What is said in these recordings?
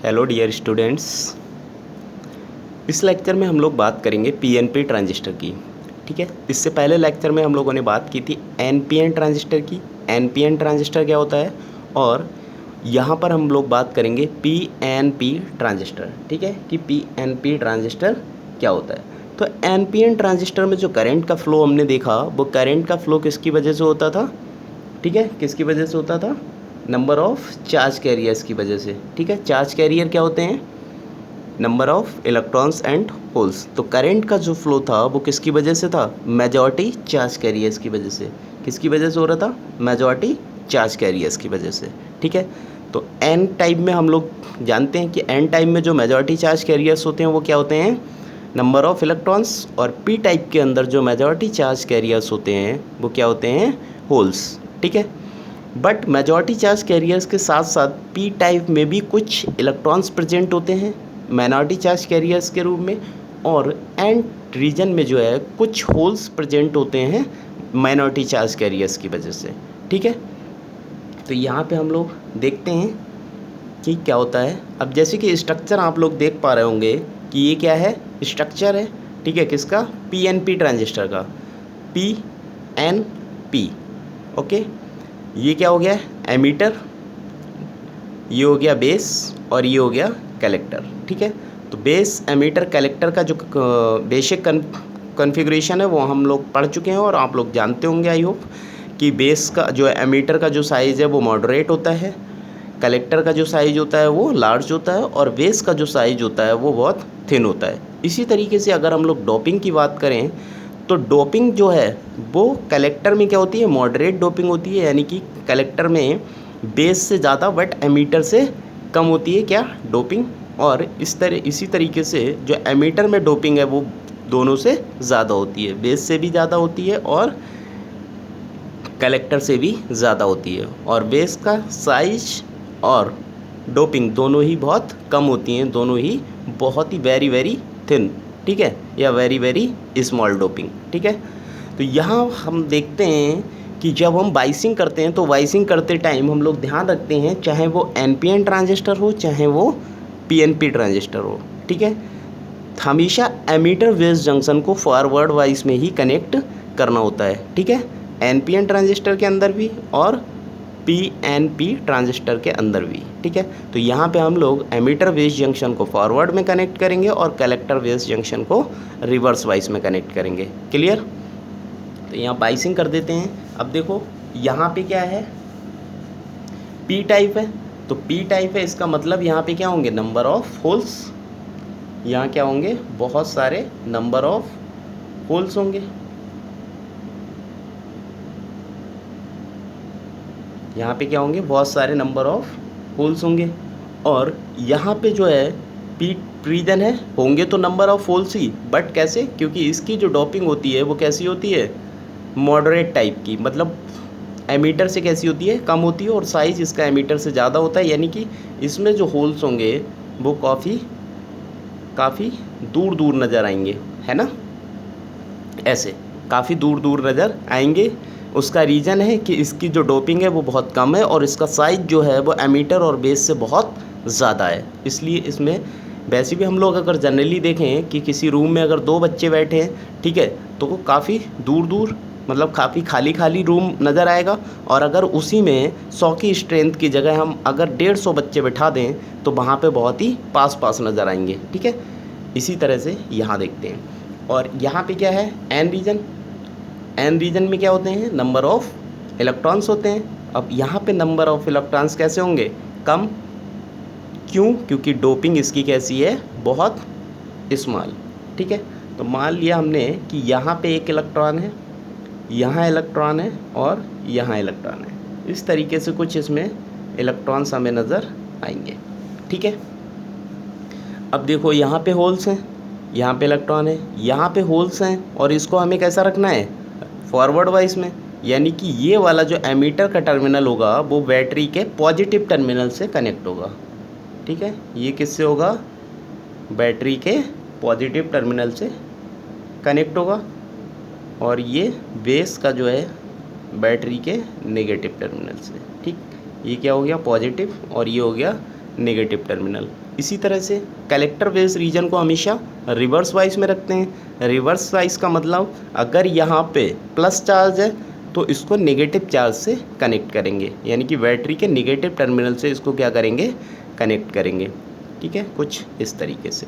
Hello dear students. इस lecture में हम लोग बात करेंगे पीएनपी ट्रांजिस्टर की। ठीक है, इससे पहले लेक्चर में हम लोगों ने बात की थी एनपीएन ट्रांजिस्टर की। एनपीएन ट्रांजिस्टर क्या होता है, और यहाँ पर हम लोग बात करेंगे पीएनपी ट्रांजिस्टर। ठीक है, कि पीएनपी ट्रांजिस्टर क्या होता है। तो एनपीएन ट्रांजिस्टर में जो करंट का फ्लो हमने देखा, वो करंट का फ्लो किसकी वजह से होता था। ठीक है, किसकी वजह से होता था, नंबर ऑफ़ चार्ज कैरियर्स की वजह से। ठीक है, चार्ज कैरियर क्या होते हैं, number of electrons and holes. तो करंट का जो फ्लो था वो किसकी वजह से था, मेजॉरिटी चार्ज कैरियर्स की वजह से। किसकी वजह से हो रहा था, मेजॉरिटी चार्ज कैरियर्स की वजह से। ठीक है, तो एन टाइप में हम लोग जानते हैं कि एन टाइप में जो मेजॉरिटी चार्ज कैरियर्स होते हैं वो क्या होते हैं, नंबर ऑफ़ इलेक्ट्रॉन्स, और पी टाइप के अंदर जो मेजॉरिटी चार्ज कैरियर्स होते हैं वो क्या होते हैं, होल्स। ठीक है, बट मेजॉरिटी चार्ज कैरियर्स के साथ साथ पी टाइप में भी कुछ इलेक्ट्रॉन्स प्रेजेंट होते हैं माइनॉरिटी चार्ज कैरियर्स के रूप में, और एन रीजन में जो है कुछ होल्स प्रेजेंट होते हैं माइनॉरिटी चार्ज कैरियर्स की वजह से। ठीक है, तो यहाँ पे हम लोग देखते हैं कि क्या होता है। अब जैसे कि स्ट्रक्चर आप लोग देख पा रहे होंगे कि ये क्या है, स्ट्रक्चर है। ठीक है, किसका, पीएनपी ट्रांजिस्टर का, पीएनपी। ओके, ये क्या हो गया, एमीटर, ये हो गया बेस, और ये हो गया कलेक्टर। ठीक है, तो बेस, एमीटर, कलेक्टर का जो बेसिक कॉन्फ़िगरेशन है वो हम लोग पढ़ चुके हैं और आप लोग जानते होंगे आई होप, कि बेस का जो एमीटर का जो साइज़ है वो मॉडरेट होता है, कलेक्टर का जो साइज़ होता है वो लार्ज होता है, और बेस का जो साइज़ होता है वो बहुत थिन होता है। इसी तरीके से अगर हम लोग डोपिंग की बात करें तो डोपिंग जो है वो कलेक्टर में क्या होती है, मॉडरेट डोपिंग होती है, यानी कि कलेक्टर में बेस से ज़्यादा बट एमीटर से कम होती है क्या, डोपिंग। और इसी तरीके से जो एमीटर में डोपिंग है वो दोनों से ज़्यादा होती है, बेस से भी ज़्यादा होती है और कलेक्टर से भी ज़्यादा होती है, और बेस का साइज और डोपिंग दोनों ही बहुत कम होती हैं, दोनों ही बहुत ही वेरी वेरी थिन। ठीक है, या वेरी वेरी स्मॉल डोपिंग। ठीक है, तो यहाँ हम देखते हैं कि जब हम वाइसिंग करते हैं तो वाइसिंग करते टाइम हम लोग ध्यान रखते हैं, चाहे वो एनपीएन ट्रांजिस्टर हो चाहे वो पीएनपी ट्रांजिस्टर हो। ठीक है, हमेशा एमीटर बेस जंक्शन को फॉरवर्ड वाइस में ही कनेक्ट करना होता है। ठीक है, एनपीएन ट्रांजिस्टर के अंदर भी और पीएनपी ट्रांजिस्टर के अंदर भी। ठीक है, तो यहाँ पे हम लोग एमीटर बेस जंक्शन को फॉरवर्ड में कनेक्ट करेंगे और कलेक्टर बेस जंक्शन को रिवर्स वाइस में कनेक्ट करेंगे। क्लियर, तो यहाँ बाइसिंग कर देते हैं। अब देखो यहाँ पे क्या है, पी टाइप है, तो पी टाइप है, इसका मतलब यहाँ पे क्या होंगे, नंबर ऑफ होल्स। यहाँ क्या होंगे, बहुत सारे नंबर ऑफ होल्स होंगे। यहाँ पे क्या होंगे, बहुत सारे नंबर ऑफ होल्स होंगे। और यहाँ पे जो है पी रीजन है, होंगे तो number of holes he, but कैसे, क्योंकि इसकी जो डोपिंग होती है वो कैसी होती है, मॉडरेट टाइप की, मतलब एमीटर से कैसी होती है, कम होती है, और साइज़ इसका एमीटर से ज़्यादा होता है, यानी कि इसमें जो होल्स होंगे वो काफ़ी दूर दूर नज़र आएंगे, है ना, ऐसे काफ़ी दूर दूर नज़र आएंगे। उसका रीज़न है कि इसकी जो डोपिंग है वो बहुत कम है, और इसका साइज़ जो है वो एमीटर और बेस से बहुत ज़्यादा है, इसलिए इसमें वैसे भी हम लोग अगर जनरली देखें कि किसी रूम में अगर 2 बच्चे बैठे हैं, ठीक है, तो वो काफ़ी दूर दूर, मतलब काफ़ी खाली खाली रूम नज़र आएगा, और अगर उसी में 100 की स्ट्रेंथ की जगह हम अगर 150 बच्चे बैठा दें तो वहाँ पे बहुत ही पास पास नज़र आएंगे। ठीक है, इसी तरह से यहाँ देखते हैं। और यहाँ पे क्या है, एन रीजन। एन रीजन में क्या होते हैं, नंबर ऑफ़ इलेक्ट्रॉन्स होते हैं। अब यहाँ पे नंबर ऑफ़ इलेक्ट्रॉन्स कैसे होंगे, कम, क्यों, क्योंकि डोपिंग इसकी कैसी है, बहुत स्मॉल। ठीक है, तो मान लिया हमने कि यहाँ पे एक इलेक्ट्रॉन है, यहाँ इलेक्ट्रॉन है, और यहाँ इलेक्ट्रॉन है। इस तरीके से कुछ इसमें इलेक्ट्रॉन्स हमें नज़र आएंगे। ठीक है, अब देखो यहाँ पे होल्स हैं, यहाँ पे इलेक्ट्रॉन है, यहाँ पे होल्स हैं, और इसको हमें कैसा रखना है, फॉरवर्ड वाइज में, यानी कि ये वाला जो एमीटर का टर्मिनल होगा वो बैटरी के पॉजिटिव टर्मिनल से कनेक्ट होगा। ठीक है, ये किससे होगा, बैटरी के पॉजिटिव टर्मिनल से कनेक्ट होगा, और ये बेस का जो है बैटरी के नेगेटिव टर्मिनल से। ठीक, ये क्या हो गया, पॉजिटिव, और ये हो गया नेगेटिव टर्मिनल। इसी तरह से कलेक्टर बेस रीजन को हमेशा रिवर्स वाइज में रखते हैं। रिवर्स वाइज का मतलब अगर यहाँ पे प्लस चार्ज है तो इसको नेगेटिव चार्ज से कनेक्ट करेंगे, यानी कि बैटरी के नेगेटिव टर्मिनल से इसको क्या करेंगे, कनेक्ट करेंगे। ठीक है, कुछ इस तरीके से,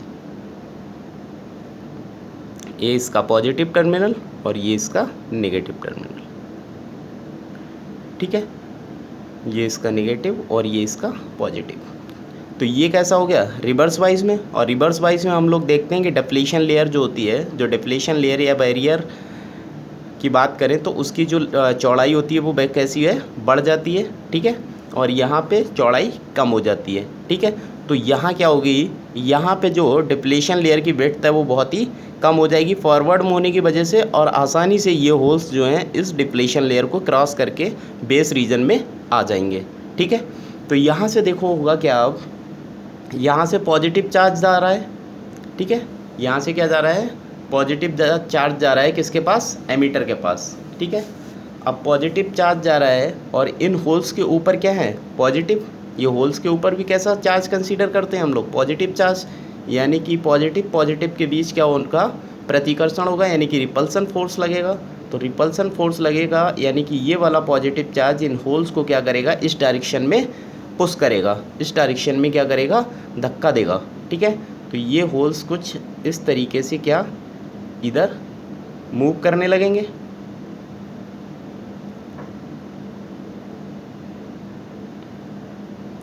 ये इसका पॉजिटिव टर्मिनल और ये इसका नेगेटिव टर्मिनल। ठीक है, ये इसका नेगेटिव और ये इसका पॉजिटिव। तो ये कैसा हो गया, रिवर्स वाइज में। और रिवर्स वाइज में हम लोग देखते हैं कि डिप्लीशन लेयर जो होती है, जो डिप्लीशन लेयर या बैरियर की बात करें तो उसकी जो चौड़ाई होती है वो कैसी है, बढ़ जाती है। ठीक है, और यहाँ पे चौड़ाई कम हो जाती है। ठीक है, तो यहाँ क्या होगी, यहाँ पे जो डिप्लीशन लेयर की विड्थ है वो बहुत ही कम हो जाएगी फॉरवर्ड में होने की वजह से, और आसानी से ये होल्स जो हैं इस डिप्लीशन लेयर को क्रॉस करके बेस रीजन में आ जाएंगे। ठीक है, तो यहाँ से देखो होगा क्या, अब यहाँ से पॉजिटिव चार्ज जा रहा है। ठीक है, यहाँ से क्या जा रहा है, पॉजिटिव चार्ज जा रहा है किसके पास, एमीटर के पास। ठीक है, अब पॉजिटिव चार्ज जा रहा है और इन होल्स के ऊपर क्या है, पॉजिटिव। ये होल्स के ऊपर भी कैसा चार्ज कंसीडर करते हैं हम लोग, पॉजिटिव चार्ज, यानी कि पॉजिटिव के बीच क्या उनका प्रतिकर्षण होगा, यानी कि रिपल्सन फोर्स लगेगा। तो रिपल्सन फोर्स लगेगा यानी कि ये वाला पॉजिटिव चार्ज इन होल्स को क्या करेगा, इस डायरेक्शन में पुश करेगा, इस डायरेक्शन में क्या करेगा, धक्का देगा। ठीक है, तो ये होल्स कुछ इस तरीके से क्या इधर मूव करने लगेंगे।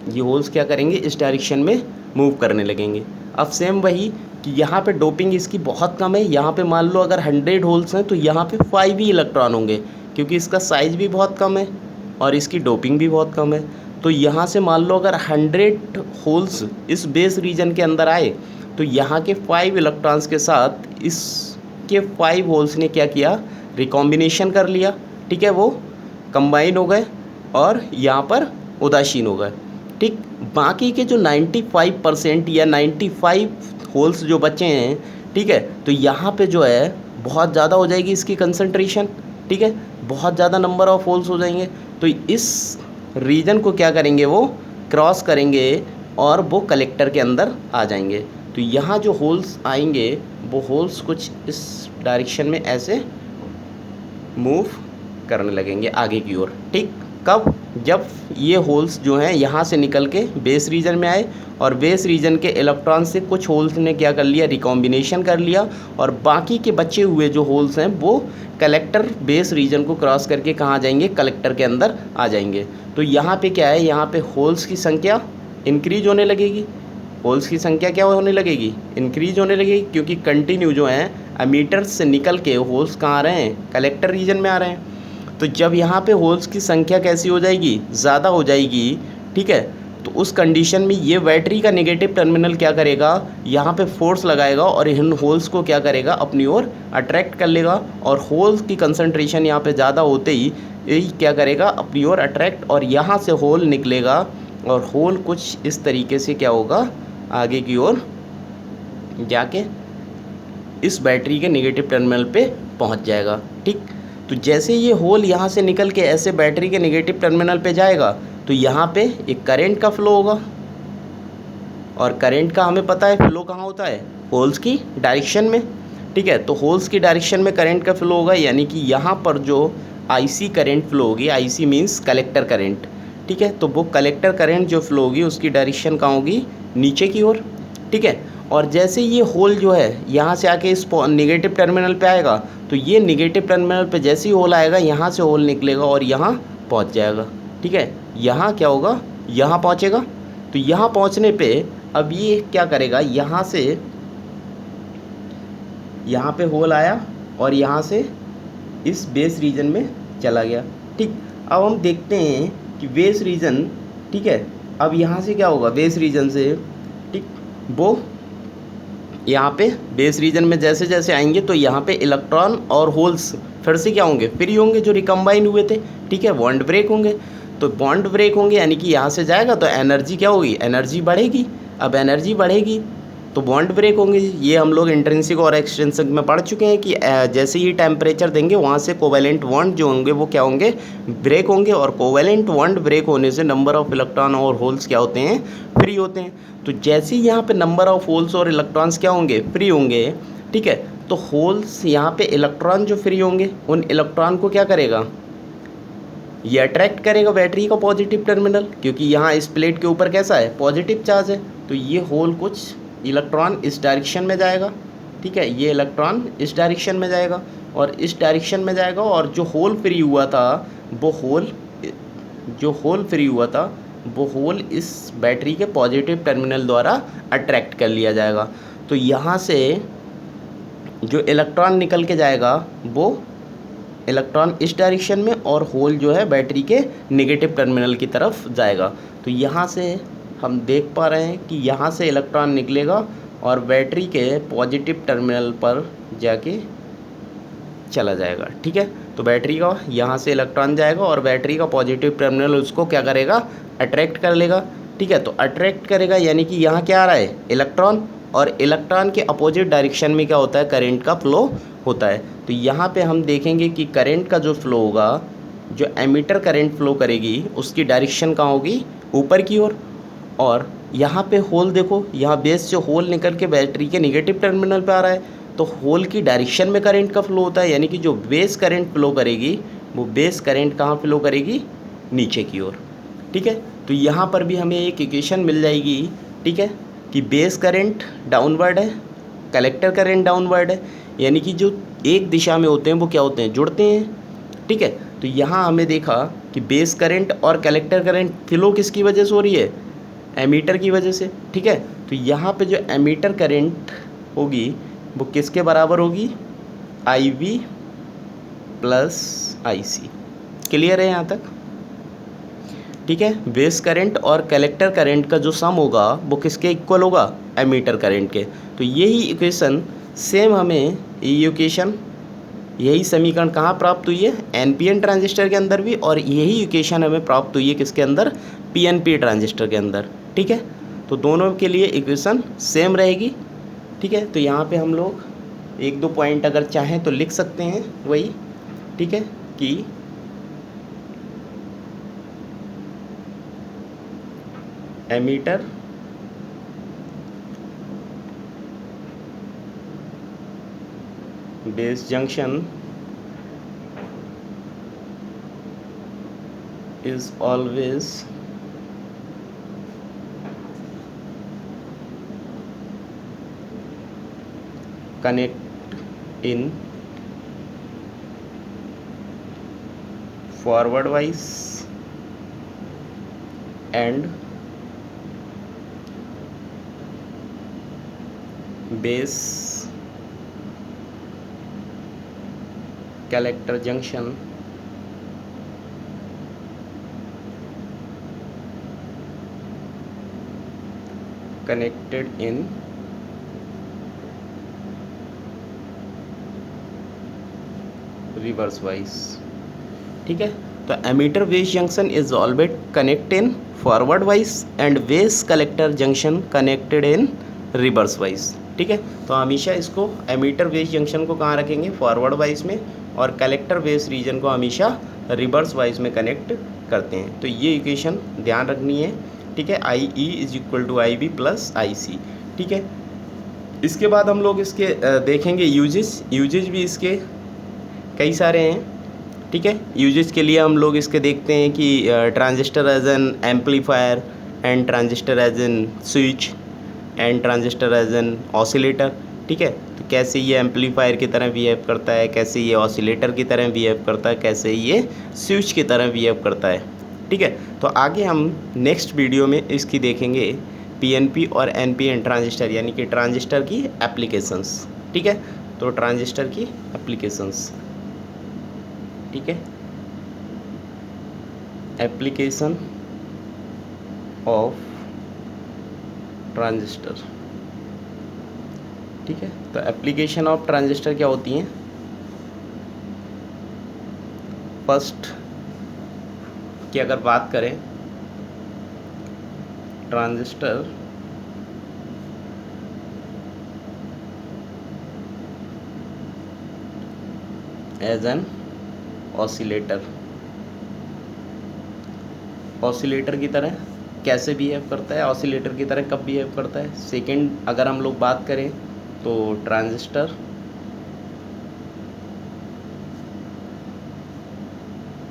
ये होल्स क्या करेंगे, इस डायरेक्शन में मूव करने लगेंगे। अब सेम वही कि यहाँ पे डोपिंग इसकी बहुत कम है, यहाँ पे मान लो अगर 100 होल्स हैं तो यहाँ पे 5 ही इलेक्ट्रॉन होंगे, क्योंकि इसका साइज़ भी बहुत कम है और इसकी डोपिंग भी बहुत कम है। तो यहाँ से मान लो अगर 100 होल्स इस बेस रीजन के अंदर आए तो यहाँ के 5 इलेक्ट्रॉन्स के साथ इसके 5 होल्स ने क्या किया, रिकॉम्बिनेशन कर लिया। ठीक है, वो कंबाइन हो गए और यहाँ पर उदासीन हो गए। ठीक, बाकी के जो 95% या 95 होल्स जो बचे हैं, ठीक है, तो यहाँ पे जो है बहुत ज़्यादा हो जाएगी इसकी कंसंट्रेशन। ठीक है, बहुत ज़्यादा नंबर ऑफ होल्स हो जाएंगे। तो इस रीजन को क्या करेंगे, वो क्रॉस करेंगे और वो कलेक्टर के अंदर आ जाएंगे। तो यहाँ जो होल्स आएंगे वो होल्स कुछ इस डायरेक्शन में ऐसे मूव करने लगेंगे आगे की ओर। ठीक, कब, जब ये होल्स जो हैं यहाँ से निकल के बेस रीजन में आए और बेस रीजन के इलेक्ट्रॉन से कुछ होल्स ने क्या कर लिया, रिकॉम्बिनेशन कर लिया, और बाकी के बचे हुए जो होल्स हैं वो कलेक्टर बेस रीजन को क्रॉस करके कहाँ जाएंगे, कलेक्टर के अंदर आ जाएंगे। तो यहाँ पे क्या है, यहाँ पे होल्स की संख्या इंक्रीज होने लगेगी। होल्स की संख्या क्या होने लगेगी, इंक्रीज होने लगेगी, क्योंकि कंटिन्यू जो है एमीटर से निकल के होल्स कहाँ आ रहे हैं, कलेक्टर रीजन में आ रहे हैं। तो जब यहाँ पे होल्स की संख्या कैसी हो जाएगी, ज़्यादा हो जाएगी। ठीक है, तो उस कंडीशन में ये बैटरी का नेगेटिव टर्मिनल क्या करेगा, यहाँ पे फोर्स लगाएगा और इन होल्स को क्या करेगा, अपनी ओर अट्रैक्ट कर लेगा, और होल्स की कंसंट्रेशन यहाँ पे ज़्यादा होते ही यही क्या करेगा, अपनी ओर अट्रैक्ट, और यहाँ से होल निकलेगा और होल कुछ इस तरीके से क्या होगा, आगे की ओर जाके इस बैटरी के नेगेटिव टर्मिनल पे पहुँच जाएगा। ठीक, तो जैसे ये होल यहाँ से निकल के ऐसे बैटरी के नेगेटिव टर्मिनल पे जाएगा तो यहाँ पे एक करंट का फ्लो होगा, और करंट का हमें पता है फ्लो कहाँ होता है, होल्स की डायरेक्शन में। ठीक है, तो होल्स की डायरेक्शन में करंट का फ्लो होगा, यानी कि यहाँ पर जो आईसी करंट फ्लो होगी, आईसी मीन्स कलेक्टर करंट। ठीक है, तो वो कलेक्टर करंट जो फ्लो होगी उसकी डायरेक्शन कहाँ होगी, नीचे की ओर। ठीक है, और जैसे ये होल जो है यहाँ से आके इस नेगेटिव टर्मिनल पे आएगा तो ये नेगेटिव टर्मिनल पे जैसे ही होल आएगा यहाँ से होल निकलेगा और यहाँ पहुँच जाएगा। ठीक है, यहाँ क्या होगा, यहाँ पहुँचेगा। तो यहाँ पहुँचने पे अब ये क्या करेगा, यहाँ से यहाँ पे होल आया और यहाँ से इस बेस रीजन में चला गया। ठीक, अब हम देखते हैं कि बेस रीजन, ठीक है, अब यहाँ से क्या होगा, बेस रीजन से, ठीक, वो यहाँ पे बेस रीजन में जैसे जैसे आएंगे तो यहाँ पे इलेक्ट्रॉन और होल्स फिर से क्या होंगे, फ्री होंगे, जो रिकम्बाइन हुए थे। ठीक है, बॉन्ड ब्रेक होंगे, तो बॉन्ड ब्रेक होंगे यानी कि यहाँ से जाएगा तो एनर्जी क्या होगी, एनर्जी बढ़ेगी। अब एनर्जी बढ़ेगी तो बॉन्ड ब्रेक होंगे। ये हम लोग इंट्रिंसिक और एक्सट्रिंसिक में पढ़ चुके हैं कि जैसे ही टेम्परेचर देंगे वहाँ से कोवेलेंट बॉन्ड जो होंगे वो क्या होंगे, ब्रेक होंगे। और कोवेलेंट बॉन्ड ब्रेक होने से नंबर ऑफ इलेक्ट्रॉन और होल्स क्या होते हैं, फ्री होते हैं। तो जैसे ही यहाँ पे नंबर ऑफ होल्स और इलेक्ट्रॉन्स क्या होंगे, फ्री होंगे, ठीक है। तो होल्स यहाँ पे इलेक्ट्रॉन जो फ्री होंगे उन इलेक्ट्रॉन को क्या करेगा, ये अट्रैक्ट करेगा बैटरी का पॉजिटिव टर्मिनल, क्योंकि यहाँ इस प्लेट के ऊपर कैसा है, पॉजिटिव चार्ज है। तो ये होल कुछ इलेक्ट्रॉन इस डायरेक्शन में जाएगा, ठीक है, ये इलेक्ट्रॉन इस डायरेक्शन में जाएगा और इस डायरेक्शन में जाएगा। और जो होल फ्री हुआ था वो होल इस बैटरी के पॉजिटिव टर्मिनल द्वारा अट्रैक्ट कर लिया जाएगा। तो यहाँ से जो इलेक्ट्रॉन निकल के जाएगा वो इलेक्ट्रॉन इस डायरेक्शन में और होल जो है बैटरी के नेगेटिव टर्मिनल की तरफ जाएगा। तो यहाँ से हम देख पा रहे हैं कि यहाँ से इलेक्ट्रॉन निकलेगा और बैटरी के पॉजिटिव टर्मिनल पर जाके चला जाएगा, ठीक है। तो बैटरी का यहाँ से इलेक्ट्रॉन जाएगा और बैटरी का पॉजिटिव टर्मिनल उसको क्या करेगा, अट्रैक्ट कर लेगा, ठीक है। तो अट्रैक्ट करेगा यानी कि यहाँ क्या आ रहा है, इलेक्ट्रॉन, और इलेक्ट्रॉन के अपोजिट डायरेक्शन में क्या होता है, करंट का फ्लो होता है। तो यहाँ पे हम देखेंगे कि करंट का जो फ्लो होगा, जो एमीटर करंट फ्लो करेगी उसकी डायरेक्शन कहाँ होगी, ऊपर की ओर। और यहाँ पे होल देखो, यहाँ बेस से होल निकल के बैटरी के नेगेटिव टर्मिनल पे आ रहा है, तो होल की डायरेक्शन में करंट का फ्लो होता है, यानी कि जो बेस करंट फ्लो करेगी वो बेस करंट कहाँ फ्लो करेगी, नीचे की ओर, ठीक है। तो यहाँ पर भी हमें एक इक्वेशन मिल जाएगी, ठीक है, कि बेस करंट डाउनवर्ड है, कलेक्टर करंट डाउनवर्ड है, यानी कि जो एक दिशा में होते हैं वो क्या होते हैं, जुड़ते हैं, ठीक है। तो यहाँ हमें देखा कि बेस करंट और कलेक्टर करंट फ्लो किसकी वजह से हो रही है, एमीटर की वजह से, ठीक है। तो यहाँ पे जो एमीटर करंट होगी वो किसके बराबर होगी, IV प्लस IC। क्लियर है यहाँ तक, ठीक है। बेस करंट और कलेक्टर करंट का जो सम होगा वो किसके इक्वल होगा, एमीटर करंट के। तो यही इक्वेशन सेम हमें यही समीकरण कहाँ प्राप्त हुई है, NPN ट्रांजिस्टर के अंदर भी, और यही इक्वेशन हमें प्राप्त हुई है किसके अंदर, PNP ट्रांजिस्टर के अंदर, ठीक है। तो दोनों के लिए इक्वेशन सेम रहेगी, ठीक है। तो यहाँ पे हम लोग एक दो पॉइंट अगर चाहें तो लिख सकते हैं वही, ठीक है, कि emitter base junction is always connect in forward wise and base collector junction connected in reverse wise, ठीक है। तो emitter base junction is always connect in forward wise and base collector junction connected in reverse wise, ठीक है। तो हमेशा इसको ammeter base junction को कहाँ रखेंगे, फॉरवर्ड वाइज में, और कलेक्टर बेस रीजन को हमेशा रिवर्स वाइज में कनेक्ट करते हैं। तो ये इक्वेशन ध्यान रखनी है, ठीक है। IE = IB + IC, ठीक है। इसके बाद हम लोग इसके देखेंगे यूजेस भी इसके कई सारे हैं, ठीक है। यूजेस के लिए हम लोग इसके देखते हैं कि transistor as an amplifier and transistor as an switch and transistor as an oscillator, ठीक है। तो कैसे ये एम्पलीफायर की तरह बिहेव करता है, कैसे ये ऑसिलेटर की तरह बिहेव करता है, कैसे ये स्विच की तरह बिहेव करता है, ठीक है। तो आगे हम नेक्स्ट वीडियो में इसकी देखेंगे PNP और NPN ट्रांजिस्टर, यानी कि ट्रांजिस्टर की एप्लीकेशंस, ठीक है। तो ट्रांजिस्टर की एप्लीकेशंस, ठीक है, एप्लीकेशन ऑफ ट्रांजिस्टर, ठीक है। तो एप्लीकेशन ऑफ ट्रांजिस्टर क्या होती हैं, फर्स्ट की अगर बात करें, transistor as an oscillator, oscillator की तरह कैसे बिहेव करता है, ऑसिलेटर की तरह कब बिहेव करता है। सेकंड अगर हम लोग बात करें तो transistor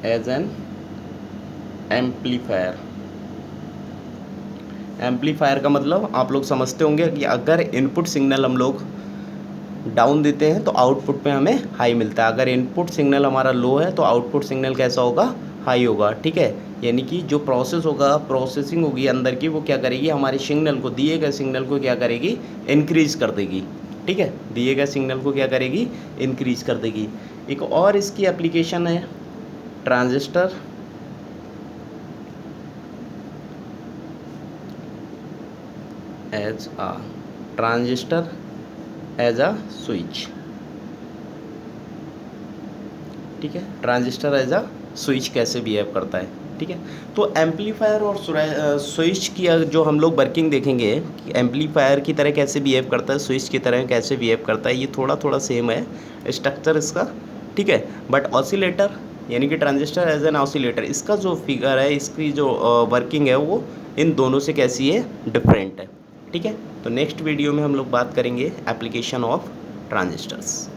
as an amplifier. Amplifier का मतलब आप लोग समझते होंगे कि अगर इनपुट सिग्नल हम लोग डाउन देते हैं तो आउटपुट में हमें हाई मिलता है, अगर इनपुट सिग्नल हमारा लो है तो आउटपुट सिग्नल कैसा होगा, हाई होगा। ठीक है, यानी कि जो प्रोसेस होगा, प्रोसेसिंग होगी अंदर की, वो क्या करेगी, हमारे सिग्नल को, दिए गए सिग्नल को क्या करेगी, इंक्रीज कर देगी। ठीक है, दिए गए सिग्नल को क्या करेगी, इंक्रीज कर देगी। एक और इसकी एप्लीकेशन है transistor as a transistor as a switch. ठीक है, ट्रांजिस्टर एज अ स्विच कैसे बिहेव करता है। ठीक है, तो एम्पलीफायर और स्विच की जो हम लोग वर्किंग देखेंगे कि एम्पलीफायर की तरह कैसे बिहेव करता है, स्विच की तरह कैसे बिहेव करता है, ये थोड़ा थोड़ा सेम है स्ट्रक्चर इसका। ठीक है, बट ऑसिलेटर यानी कि ट्रांजिस्टर एज एन ऑसिलेटर, इसका जो फिगर है, इसकी जो वर्किंग है, वो इन दोनों से कैसी है, डिफरेंट है। ठीक है, तो नेक्स्ट वीडियो में हम लोग बात करेंगे एप्लीकेशन ऑफ ट्रांजिस्टर्स।